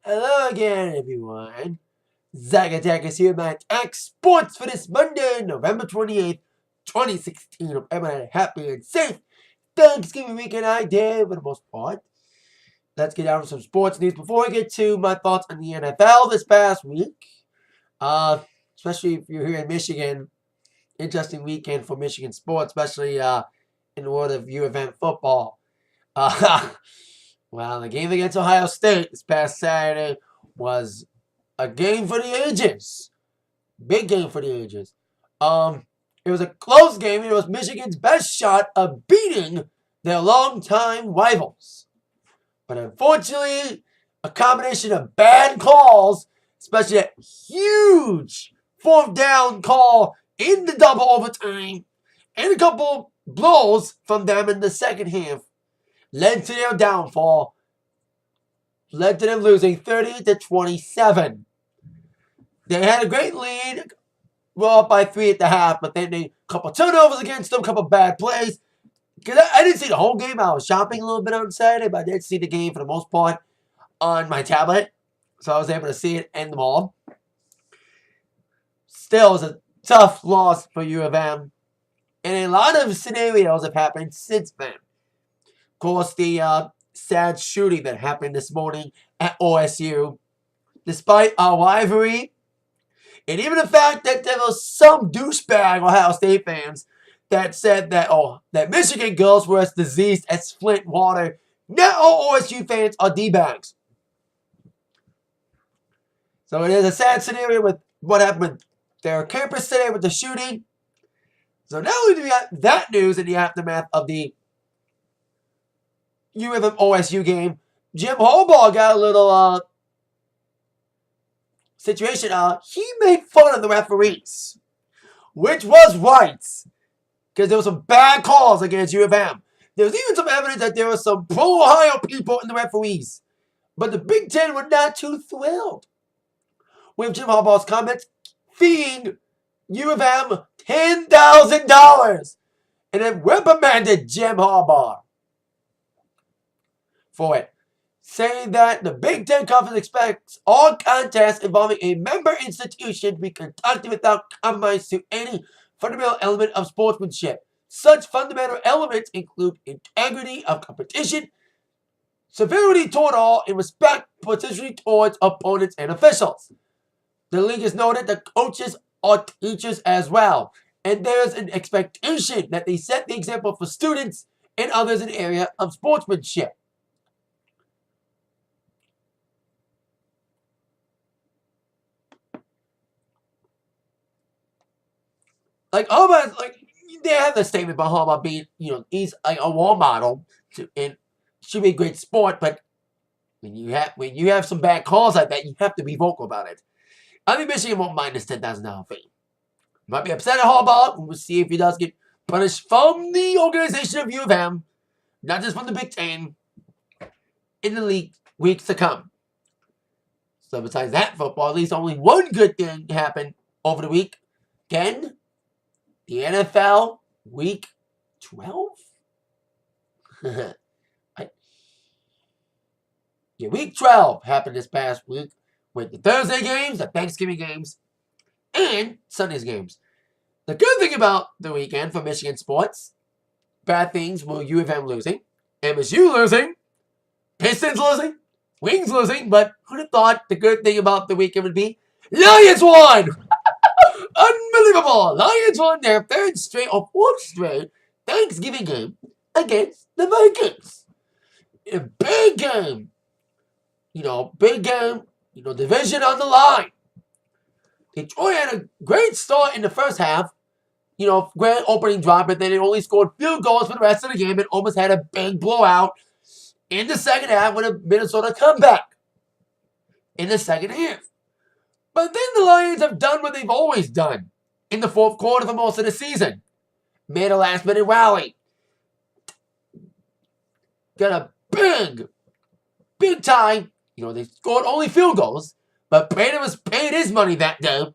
Hello again, everyone. Zach Attack is here by Atak Sportz for this Monday, November 28th, 2016. Hope everyone had a happy and safe Thanksgiving weekend. I did, for the most part. Let's get down to some sports news before we get to my thoughts on the NFL this past week. Especially if you're here in Michigan. Interesting weekend for Michigan sports, especially in the world of U of M football. Well, the game against Ohio State this past Saturday was a game for the ages. Big game for the ages. It was a close game. It was Michigan's best shot of beating their longtime rivals. But unfortunately, a combination of bad calls, especially that huge fourth down call in the double overtime, and a couple blows from them in the second half, led to their downfall, led to them losing 30-27. They had a great lead, well up by 3 at the half, but then a couple turnovers against them, a couple bad plays. Because I didn't see the whole game. I was shopping a little bit on Saturday, but I did see the game for the most part on my tablet. So I was able to see it in the mall. Still, it was a tough loss for U of M. And a lot of scenarios have happened since then. Of course, the sad shooting that happened this morning at OSU. Despite our rivalry, and even the fact that there was some douchebag Ohio State fans that said that Michigan girls were as diseased as Flint water. Not all OSU fans are D-bags. So it is a sad scenario with what happened with their campus today with the shooting. So not only do we have that news in the aftermath of the U of M OSU game, Jim Harbaugh got a little situation. He made fun of the referees, which was right. Because there were some bad calls against U of M. There was even some evidence that there were some pro-Ohio people in the referees. But the Big Ten were not too thrilled with Jim Harbaugh's comments, feeing U of M $10,000 and then reprimanded Jim Harbaugh for it, saying that the Big Ten Conference expects all contests involving a member institution to be conducted without compromise to any fundamental element of sportsmanship. Such fundamental elements include integrity of competition, civility toward all, and respect potentially towards opponents and officials. The league has noted that coaches are teachers as well, and there's an expectation that they set the example for students and others in the area of sportsmanship. They have a statement about Harbaugh being, he's like a role model and should be a great sport, but when you have some bad calls like that, you have to be vocal about it. I think Michigan won't mind this $10,000 fee. Might be upset at Harbaugh. We'll see if he does get punished from the organization of U of M, not just from the Big Ten, in the league weeks to come. So besides that football, at least only one good thing happened over the week. Again, the NFL Week 12? Week 12 happened this past week with the Thursday games, the Thanksgiving games, and Sunday's games. The good thing about the weekend for Michigan sports, bad things were U of M losing, MSU losing, Pistons losing, Wings losing, but who'd have thought the good thing about the weekend would be Lions won! Unbelievable! Lions won their third straight or fourth straight Thanksgiving game against the Vikings. A big game. Big game. Division on the line. Detroit had a great start in the first half. Great opening drive, but then they only scored field goals for the rest of the game and almost had a big blowout in the second half with a Minnesota comeback in the second half. But then the Lions have done what they've always done in the fourth quarter for most of the season. Made a last-minute rally. Got a big tie. They scored only field goals, but Brandon was paid his money that day.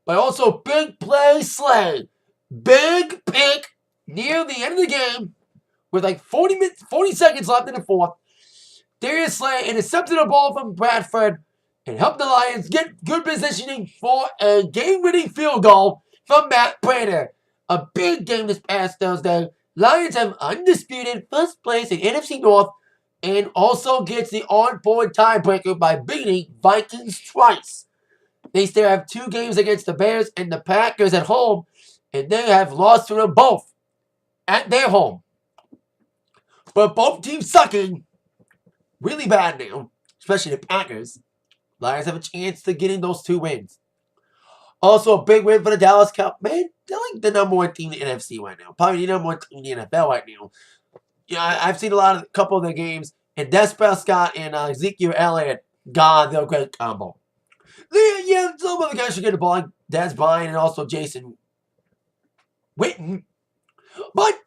But also big play Slay. Big pick near the end of the game with like 40 seconds left in the fourth. Darius Slay intercepted a ball from Bradford and helped the Lions get good positioning for a game-winning field goal from Matt Prater. A big game this past Thursday. Lions have undisputed first place in NFC North and also gets the on-board tiebreaker by beating Vikings twice. They still have 2 games against the Bears and the Packers at home, and they have lost to them both at their home. But both teams sucking really bad now, especially the Packers. Lions have a chance to getting those 2 wins. Also, a big win for the Dallas Cowboys. Man, they're like the number 1 team in the NFC right now. Probably the number 1 team in the NFL right now. Yeah, I've seen a couple of their games, and Des Prescott and Ezekiel Elliott, God, they're a great combo. Yeah, some of the guys should get the ball, like Des Bryant and also Jason Witten. But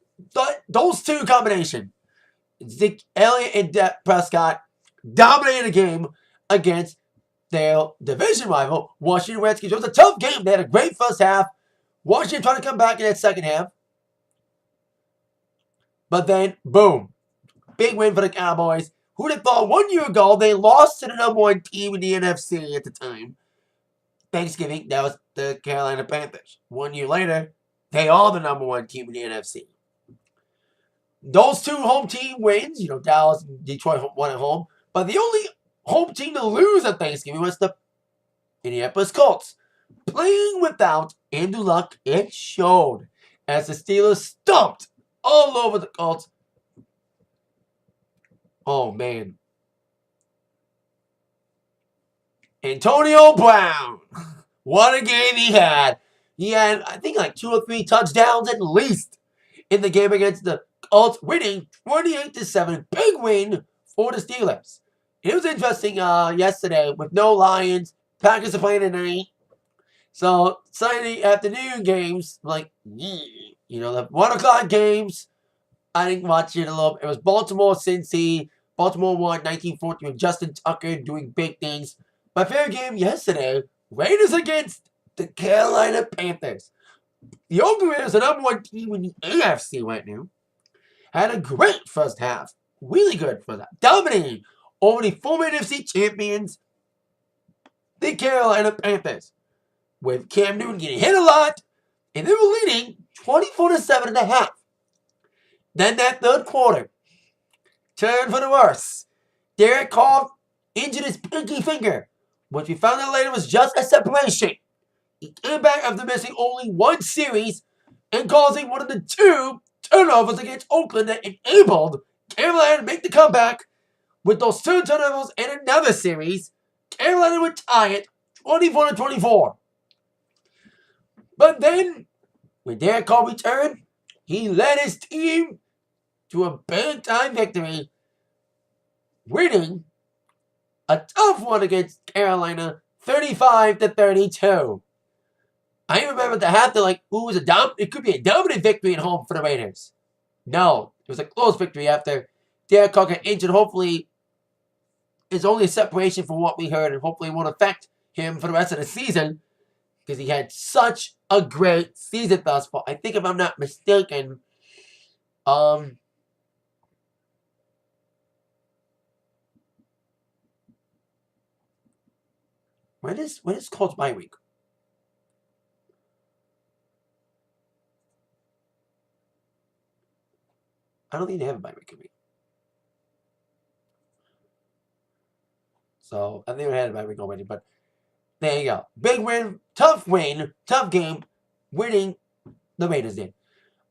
those 2 combination, Zeke Elliott and Des Prescott, dominated the game against their division rival, Washington Redskins. It was a tough game. They had a great first half. Washington trying to come back in that second half. But then, boom. Big win for the Cowboys. Who'd have thought 1 year ago they lost to the number 1 team in the NFC at the time? Thanksgiving, that was the Carolina Panthers. 1 year later, they are the number 1 team in the NFC. Those 2 home team wins, Dallas and Detroit won at home. But the only home team to lose at Thanksgiving was the Indianapolis Colts. Playing without Andrew Luck, it showed as the Steelers stomped all over the Colts. Oh, man. Antonio Brown. What a game he had. He had, I think, like 2 or 3 touchdowns at least in the game against the Colts, winning 28-7. Big win for the Steelers. It was interesting yesterday with no Lions. Packers are playing tonight. So, Sunday afternoon games, the 1 o'clock games, I didn't watch it a little. It was Baltimore, Cincy. Baltimore won 19-14 with Justin Tucker doing big things. My favorite game yesterday, Raiders against the Carolina Panthers. The Oakland Raiders are the number 1 team in the AFC right now. Had a great first half. Really good for that. Dominating over the former NFC champions, the Carolina Panthers. With Cam Newton getting hit a lot, and they were leading 24-7 at the half. Then that third quarter turned for the worse. Derek Carr injured his pinky finger, which we found out later was just a separation. He came back after missing only 1 series and causing one of the 2 turnovers against Oakland that enabled Carolina to make the comeback. With those 2 turnovers and another series, Carolina would tie it 24-24. But then, when Derek Carr returned, he led his team to a big-time victory, winning a tough one against Carolina, 35-32. I remember the half, they're like, ooh, it could be a dominant victory at home for the Raiders. No, it was a close victory after Derek Carr got injured. Hopefully, it's only a separation from what we heard, and hopefully it won't affect him for the rest of the season, because he had such a great season thus far. I think, if I'm not mistaken, when is Colts bye week? I don't think they have a bye week in me. So, I think we had a bye week already, but there you go. Big win, tough game, winning the Raiders did.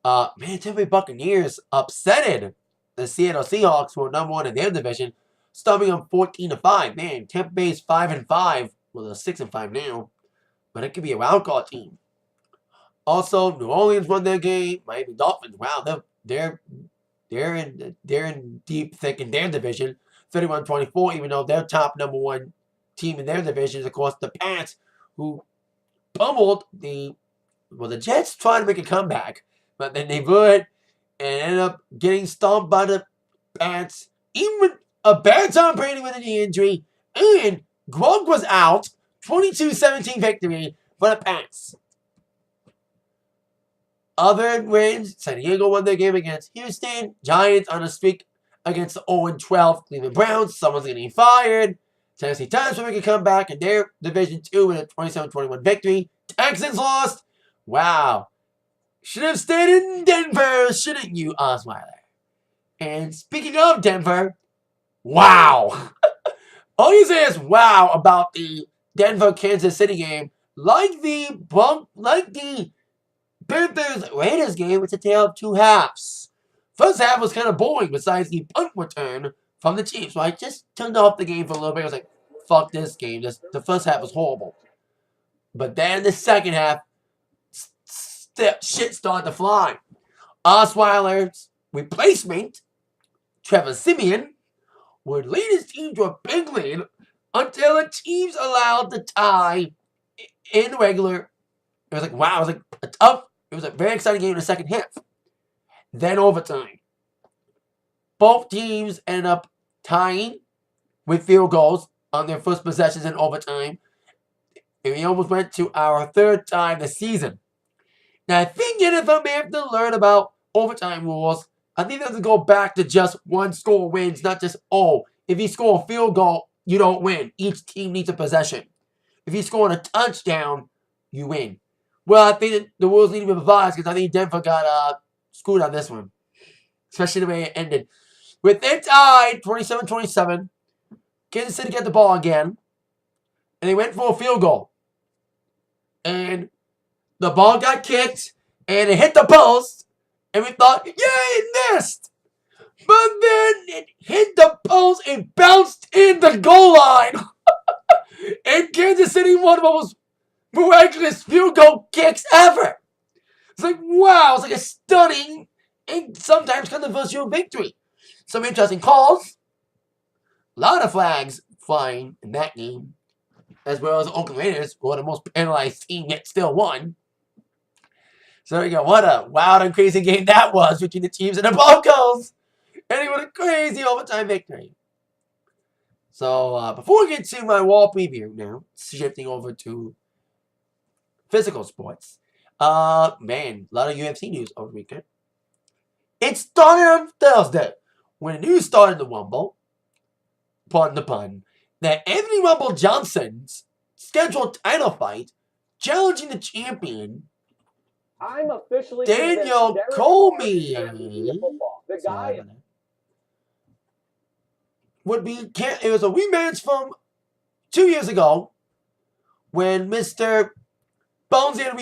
Tampa Bay Buccaneers upsetted the Seattle Seahawks, who are number 1 in their division, stopping them 14-5. Man, Tampa Bay's 5-5. Well, they're 6-5 now, but it could be a wild card team. Also, New Orleans won their game. Miami Dolphins, wow, they're in deep, thick in their division, 31-24. Even though their top number 1 team in their division is, of course, the Pats, who pummeled the Jets tried to make a comeback, but then they would and ended up getting stomped by the Pats. Even with a bad Tom Brady with a knee injury, and Gronk was out, 22-17 victory for the Pats. Other wins, San Diego won their game against Houston. Giants on a streak against the 0-12 Cleveland Browns. Someone's getting fired. Tennessee Titans will make a comeback in their Division 2 with a 27-21 victory. Texans lost. Wow. Should have stayed in Denver, shouldn't you, Osweiler? And speaking of Denver, wow. All you say is wow about the Denver-Kansas City game. Like the Panthers-Raiders game, it's a tale of two halves. First half was kind of boring besides the punt return from the Chiefs. So I just turned off the game for a little bit. I was like, fuck this game. The first half was horrible. But then the second half, shit started to fly. Osweiler's replacement, Trevor Siemian, would lead his team to a big lead until the Chiefs allowed the tie in the regular. It was like, wow, it was a very exciting game in the second half. Then overtime. Both teams ended up tying with field goals on their first possessions in overtime. And we almost went to our third time this season. Now, I think NFL may have to learn about overtime rules. I think they have to go back to just one score wins, not just, if you score a field goal, you don't win. Each team needs a possession. If you score a touchdown, you win. Well, I think the rules need to be revised because I think Denver got screwed on this one. Especially the way it ended. With it tied, 27-27, Kansas City got the ball again. And they went for a field goal. And the ball got kicked. And it hit the post. And we thought, yay, it missed. But then it hit the post and bounced in the goal line. And Kansas City won one of the most miraculous field goal kicks ever. It's like, wow. It's like a stunning and sometimes controversial victory. Some interesting calls. A lot of flags flying in that game. As well as the Oakland Raiders, who are the most penalized team yet still won. So there you go. What a wild and crazy game that was between the Chiefs and the Broncos. And it was a crazy overtime victory. So before we get to my wall preview now, shifting over to physical sports. Man, a lot of UFC news over the weekend. It started on Thursday when the news started to rumble, pardon the pun, that Anthony Rumble Johnson's scheduled title fight challenging the champion I'm officially Daniel Cormier the guy would be. It was a rematch from 2 years ago when Mr. Bones had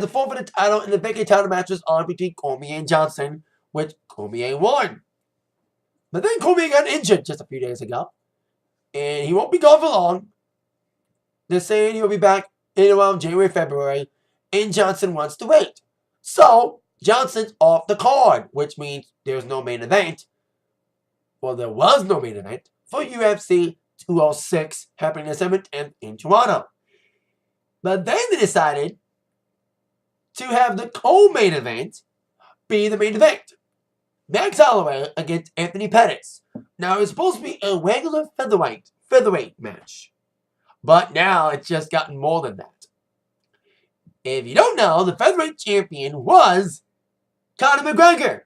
to forfeit the title in the vacant title match was on between Cormier and Johnson, which Cormier won. But then Cormier got injured just a few days ago, and he won't be gone for long. They're saying he'll be back in around January, February, and Johnson wants to wait. So, Johnson's off the card, which means there's no main event. Well, there was no main event for UFC 206 happening December 10th in Toronto. But then they decided to have the co-main event be the main event. Max Holloway against Anthony Pettis. Now, it's supposed to be a regular featherweight match. But now it's just gotten more than that. If you don't know, the featherweight champion was Conor McGregor.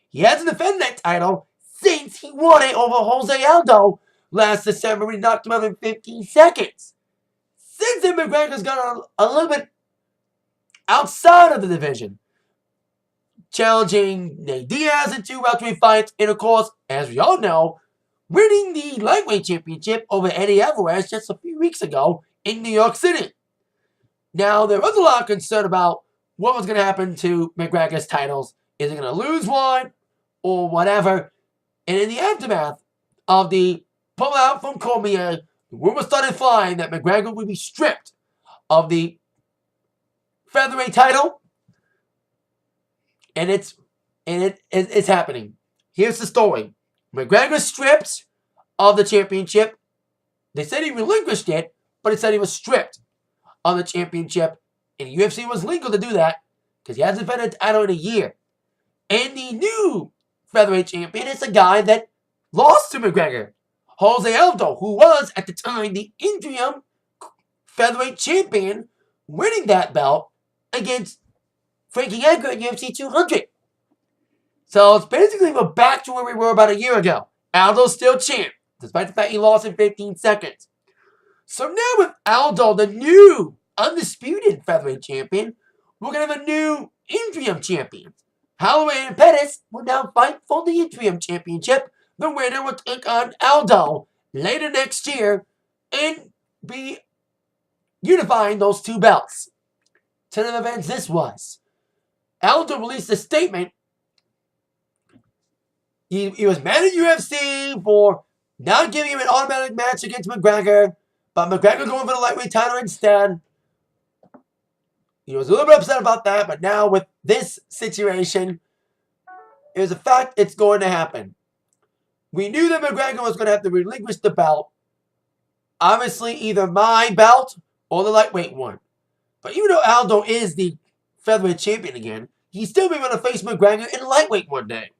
He hasn't defended that title since he won it over Jose Aldo last December when he knocked him out in 15 seconds. Since then, McGregor's gone a little bit outside of the division, challenging Nate Diaz in 2 welterweight fights, and of course, as we all know, winning the lightweight championship over Eddie Alvarez just a few weeks ago in New York City. Now, there was a lot of concern about what was going to happen to McGregor's titles. Is he going to lose one or whatever? And in the aftermath of the pullout from Cormier, the rumor started flying that McGregor would be stripped of the featherweight title. And it's happening. Here's the story. McGregor stripped of the championship. They said he relinquished it, but it said he was stripped of the championship. And the UFC was legal to do that because he hasn't defended the title in a year. And the new featherweight champion is a guy that lost to McGregor, Jose Aldo, who was at the time the interim featherweight champion, winning that belt against Frankie Edgar at UFC 200. So it's basically we're back to where we were about a year ago. Aldo's still champ, despite the fact he lost in 15 seconds. So now with Aldo, the new undisputed featherweight champion, we're going to have a new interim champion. Holloway and Pettis will now fight for the interim championship. The winner will take on Aldo later next year and be unifying those two belts. Turn of events this was. Aldo released a statement. He was mad at UFC for not giving him an automatic match against McGregor, but McGregor going for the lightweight title instead. He was a little bit upset about that, but now with this situation, it was a fact it's going to happen. We knew that McGregor was going to have to relinquish the belt. Obviously, either my belt or the lightweight one. But even though Aldo is the featherweight champion again, he's still going to face McGregor in lightweight one day.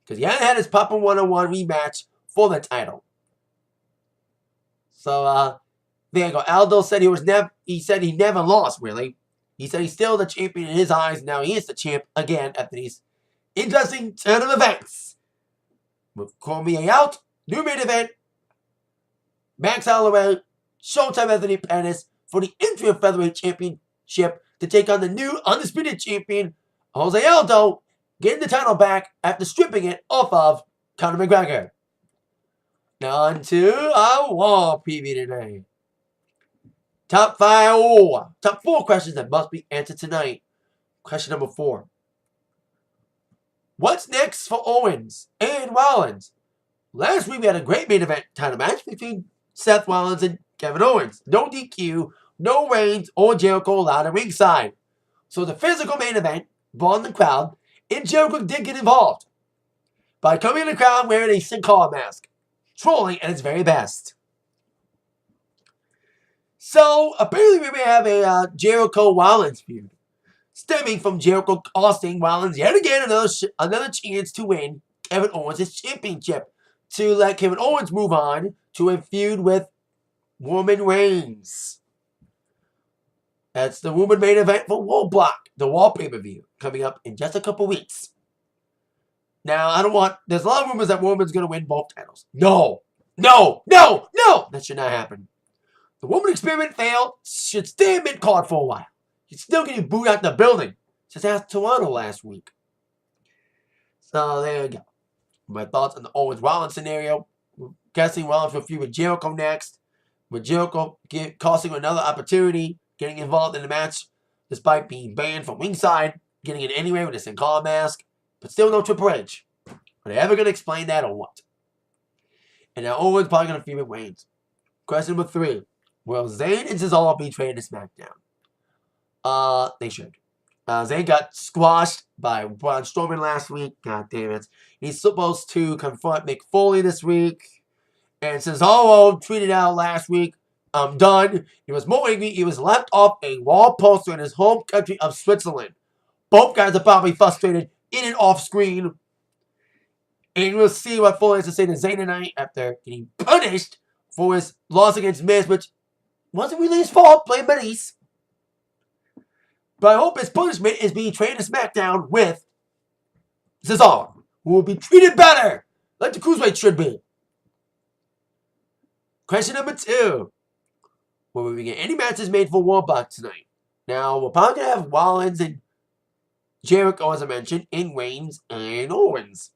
Because he hadn't had his Papa 101 rematch for the title. So, there you go. Aldo said he never lost, really. He said he's still the champion in his eyes. Now he is the champ again after these interesting turn of events. With Cormier out, new main event, Max Holloway, Showtime Anthony Pettis for the interim featherweight championship to take on the new undisputed champion, Jose Aldo, getting the title back after stripping it off of Conor McGregor. Now on to our Raw preview today. Top 4 questions that must be answered tonight. Question number 4. What's next for Owens and Rollins? Last week we had a great main event title match between Seth Rollins and Kevin Owens. No DQ, no Reigns or Jericho allowed at ringside. So the physical main event brought in the crowd, and Jericho did get involved by coming in the crowd wearing a Sin Cara mask, trolling at its very best. So apparently we may have a Jericho-Rollins feud, stemming from Jericho costing Rollins yet again another chance to win Kevin Owens' championship, to let Kevin Owens move on to a feud with Roman Reigns. That's the woman main event for Roadblock, the Raw pay-per-view, coming up in just a couple weeks. Now, there's a lot of rumors that Roman's going to win both titles. No! That should not happen. The woman experiment failed, should stay in mid-card for a while. He's still getting booed out the building. Just asked Toronto last week. So there you go. My thoughts on the Owens-Rollins scenario. We're guessing Rollins will feud with Jericho next. With Jericho costing another opportunity, getting involved in the match, despite being banned from ringside, getting it anyway with a Sin Cara mask, but still no Triple H. Are they ever going to explain that or what? And now Owens probably going to feud with Reigns. Question number 3. Will Zayn and Cesaro be traded to SmackDown? They should. Zayn got squashed by Braun Strowman last week. God damn it. He's supposed to confront Mick Foley this week. And Cesaro tweeted out last week, I'm done. He was more angry. He was left off a wall poster in his home country of Switzerland. Both guys are probably frustrated in and off screen. And we'll see what Foley has to say to Zayn tonight after getting punished for his loss against Miz, which wasn't really his fault, playing Maurice. But I hope his punishment is being traded to SmackDown with Cesaro, who will be treated better, like the Cruiserweight should be. Question number 2. Will we get any matches made for Roadblock tonight? Now, we're probably going to have Rollins and Jericho, as I mentioned, and Reigns and Owens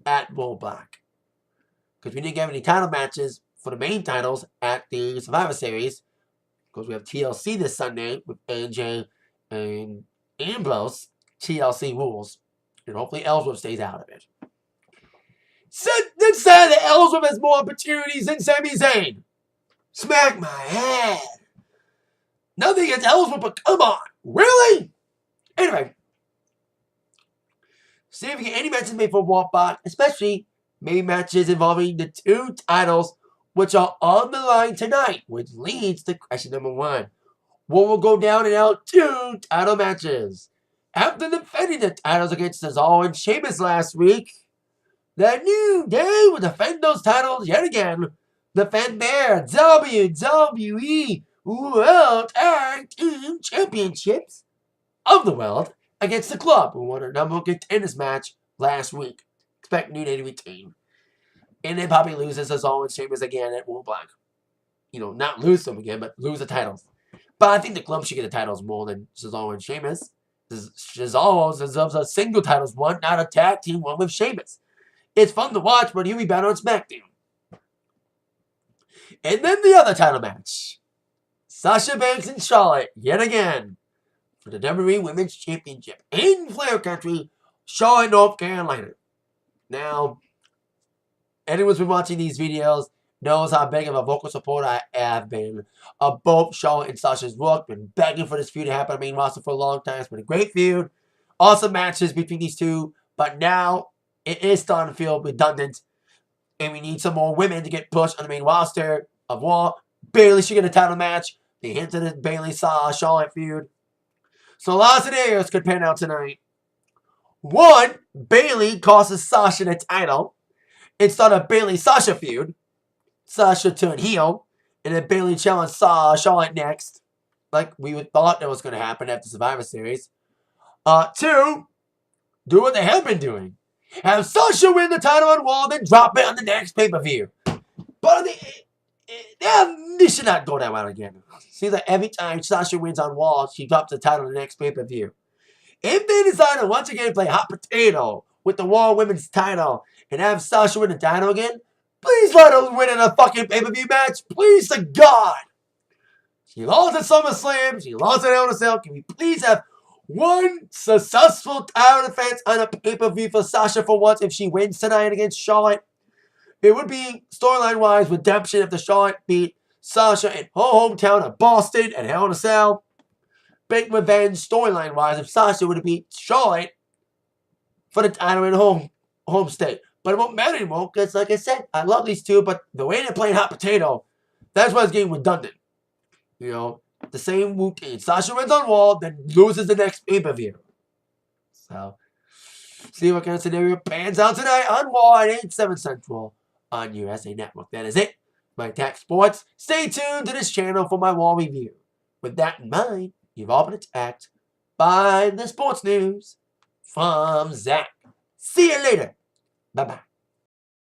at Roadblock. Because we didn't get any title matches for the main titles at the Survivor Series. Because we have TLC this Sunday with AJ and Ambrose. TLC rules. And hopefully Ellsworth stays out of it. Let's say that Ellsworth has more opportunities than Sami Zayn. Smack my head. Nothing against Ellsworth, but come on. Really? Anyway. See if we get any matches made for Roadblock, especially maybe matches involving the 2 titles which are on the line tonight, which leads to question number 1. What will go down in our 2 title matches? After defending the titles against Cesaro and Sheamus last week, the New Day will defend those titles yet again. Defend their WWE World Tag Team Championships of the World against the Club, who won a number 1 contenders match last week. Expect New Day to retain. And then probably loses Cesaro and Sheamus again at World Black. Not lose them again, but lose the titles. But I think the club should get the titles more than Cesaro and Sheamus. Cesaro deserves a single titles one, not a tag team one with Sheamus. It's fun to watch, but he'll be better on SmackDown. And then the other title match. Sasha Banks and Charlotte, yet again, for the WWE Women's Championship in Flair Country, Charlotte, North Carolina. Now, anyone who's been watching these videos knows how big of a vocal supporter I have been of both Charlotte and Sasha's work. Been begging for this feud to happen on the main roster for a long time. It's been a great feud. Awesome matches between these two. But now, it is starting to feel redundant. And we need some more women to get pushed on the main roster of Raw. Bayley should get a title match. They hinted at Bayley Charlotte feud. So a lot of scenarios could pan out tonight. One, Bayley costs Sasha the title and start a Bayley-Sasha feud. Sasha turned heel, and then Bayley challenged Charlotte next, like we thought that was going to happen after Survivor Series. Two, do what they have been doing. Have Sasha win the title on Raw, then drop it on the next pay-per-view. But this should not go that way again. Seems like every time Sasha wins on Raw, she drops the title on the next pay-per-view. If they decide to once again play hot potato with the Raw Women's title and have Sasha win the title again, please let her win in a fucking pay-per-view match. Please to God. She lost at SummerSlam. She lost at Hell in a Cell. Can we please have one successful title defense on a pay-per-view for Sasha for once if she wins tonight against Charlotte? It would be, storyline-wise, redemption if the Charlotte beat Sasha in her hometown of Boston at Hell in a Cell. Big revenge, storyline-wise, if Sasha would have beat Charlotte for the title in home state. But it won't matter anymore because, like I said, I love these two, but the way they're playing hot potato, that's why it's getting redundant. The same routine. Sasha wins on Raw, then loses the next pay-per-view. So, see what kind of scenario pans out tonight on Raw at 8/7 Central on USA Network. That is it. My Atak Sportz. Stay tuned to this channel for my Raw review. With that in mind, you've all been attacked by the sports news from Zach. See you later. Bye-bye.